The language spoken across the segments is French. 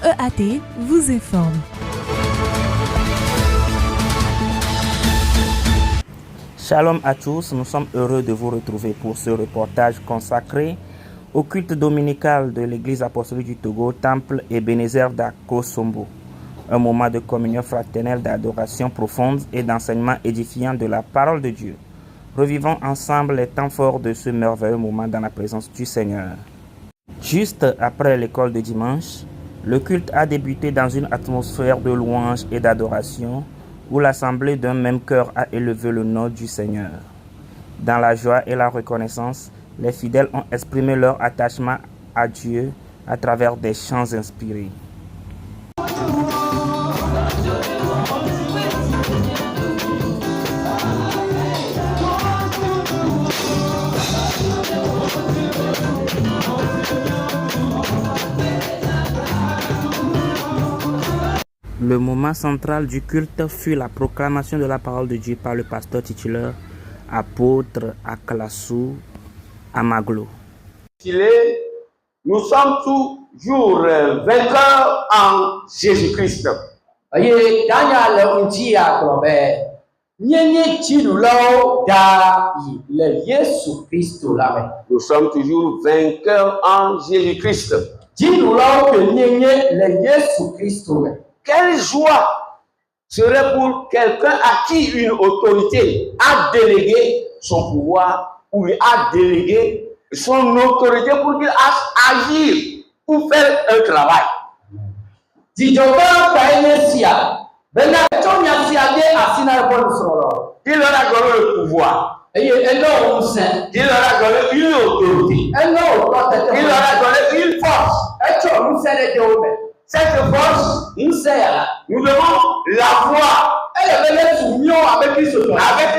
EAT vous informe. Shalom à tous, nous sommes heureux de vous retrouver pour ce reportage consacré au culte dominical de l'Église apostolique du Togo, Temple Ebenezer d'Akosombo. Un moment de communion fraternelle, d'adoration profonde et d'enseignement édifiant de la parole de Dieu. Revivons ensemble les temps forts de ce merveilleux moment dans la présence du Seigneur. Juste après l'école de dimanche, le culte a débuté dans une atmosphère de louange et d'adoration où l'assemblée d'un même cœur a élevé le nom du Seigneur. Dans la joie et la reconnaissance, les fidèles ont exprimé leur attachement à Dieu à travers des chants inspirés. Le moment central du culte fut la proclamation de la parole de Dieu par le pasteur titulaire, apôtre Akalassou Amaglo. Nous sommes toujours vainqueurs en Jésus-Christ. Nous sommes toujours vainqueurs en Jésus-Christ. Quelle joie serait pour quelqu'un à qui une autorité a délégué son pouvoir ou lui a délégué son autorité pour qu'il agir ou faire un travail. Il aura donné le pouvoir. Il aura donné une autorité. Il aura donné une force. Cette force, nous devons l'avoir. Avec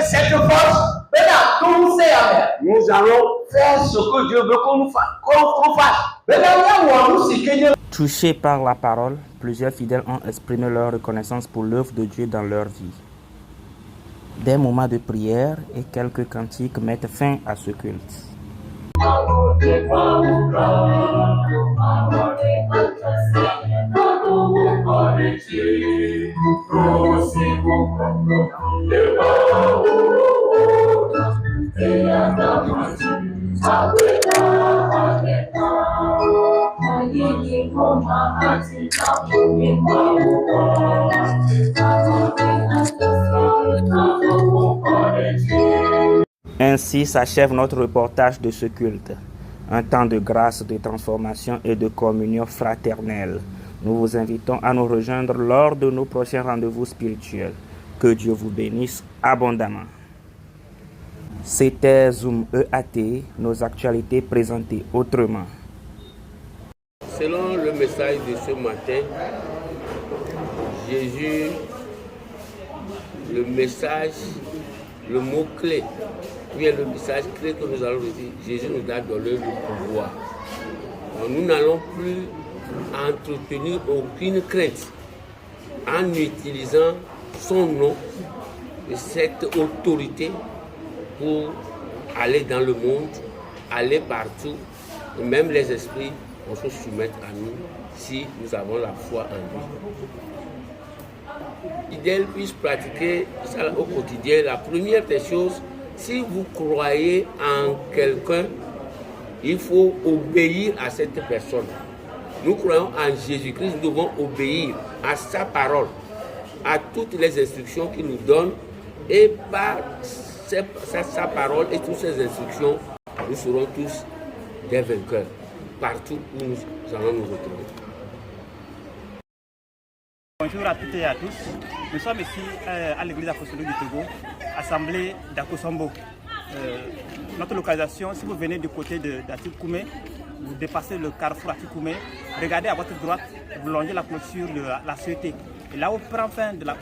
cette force, nous allons faire ce que Dieu veut qu'on fasse. Touchés par la parole, plusieurs fidèles ont exprimé leur reconnaissance pour l'œuvre de Dieu dans leur vie. Des moments de prière et quelques cantiques mettent fin à ce culte. Ainsi s'achève notre reportage de ce culte. Un temps de grâce, de transformation et de communion fraternelle. Nous vous invitons à nous rejoindre lors de nos prochains rendez-vous spirituels. Que Dieu vous bénisse abondamment. C'était Zoom EAT, nos actualités présentées autrement. Selon le message de ce matin, Jésus, le message, le mot-clé, bien le message clé que nous allons dire, Jésus nous a donné le pouvoir. Alors, nous n'allons plus entretenir aucune crainte en utilisant son nom et cette autorité pour aller dans le monde, aller partout, et même les esprits vont se soumettre à nous si nous avons la foi en lui. Fidèles puissent pratiquer ça au quotidien. La première des choses, si vous croyez en quelqu'un, il faut obéir à cette personne. Nous croyons en Jésus-Christ, nous devons obéir à sa parole, à toutes les instructions qu'il nous donne, et par sa parole et toutes ces instructions, nous serons tous des vainqueurs, partout où nous allons nous retrouver. Bonjour à toutes et à tous. Nous sommes ici à l'église apostolique du Togo, assemblée d'Akosombo. Notre localisation, si vous venez du côté d'Atikoumé, vous dépassez le carrefour Atikoumé, regardez à votre droite, vous longez la clôture de la Sûreté. Et là où prend fin de la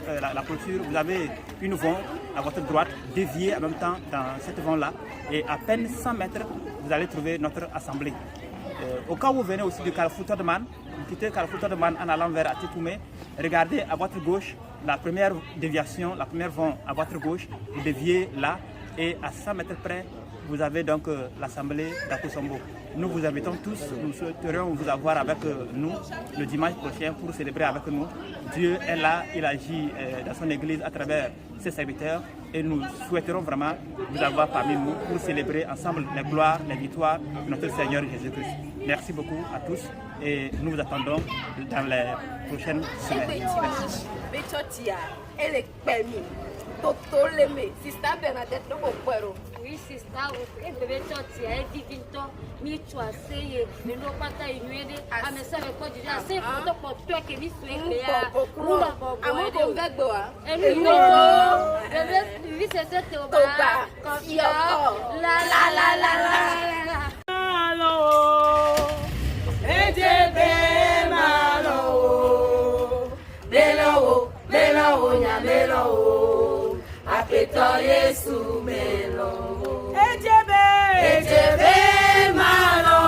clôture, vous avez une vente à votre droite, déviée en même temps dans cette vente-là. Et à peine 100 mètres, vous allez trouver notre assemblée. Au cas où vous venez aussi du carrefour Todeman, vous quittez le carrefour Todeman en allant vers Atikoumé, regardez à votre gauche, la première déviation, la première vente à votre gauche, vous déviez là. Et à 100 mètres près, vous avez donc l'Assemblée d'Akosombo. Nous vous invitons tous, nous souhaiterions vous avoir avec nous le dimanche prochain pour célébrer avec nous. Dieu est là, il agit dans son église à travers ses serviteurs et nous souhaiterons vraiment vous avoir parmi nous pour célébrer ensemble les gloires, les victoires de notre Seigneur Jésus-Christ. Merci beaucoup à tous et nous vous attendons dans les prochaines semaines. Merci. Oui, sister, et bébé toti a divinto mi choiseye me no pata inuede a me save ko di a se ko to ko to ke mi su e ya ruba bo amo ko gbegbo wa enu no bébé vi se te o ba ko yo la la la la la malo ejebe malo melo nya melo apeto Yesu melo Ejebe malo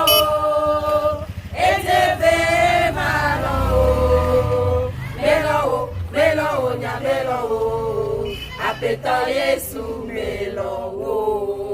melo nya melo apeto Yesu melo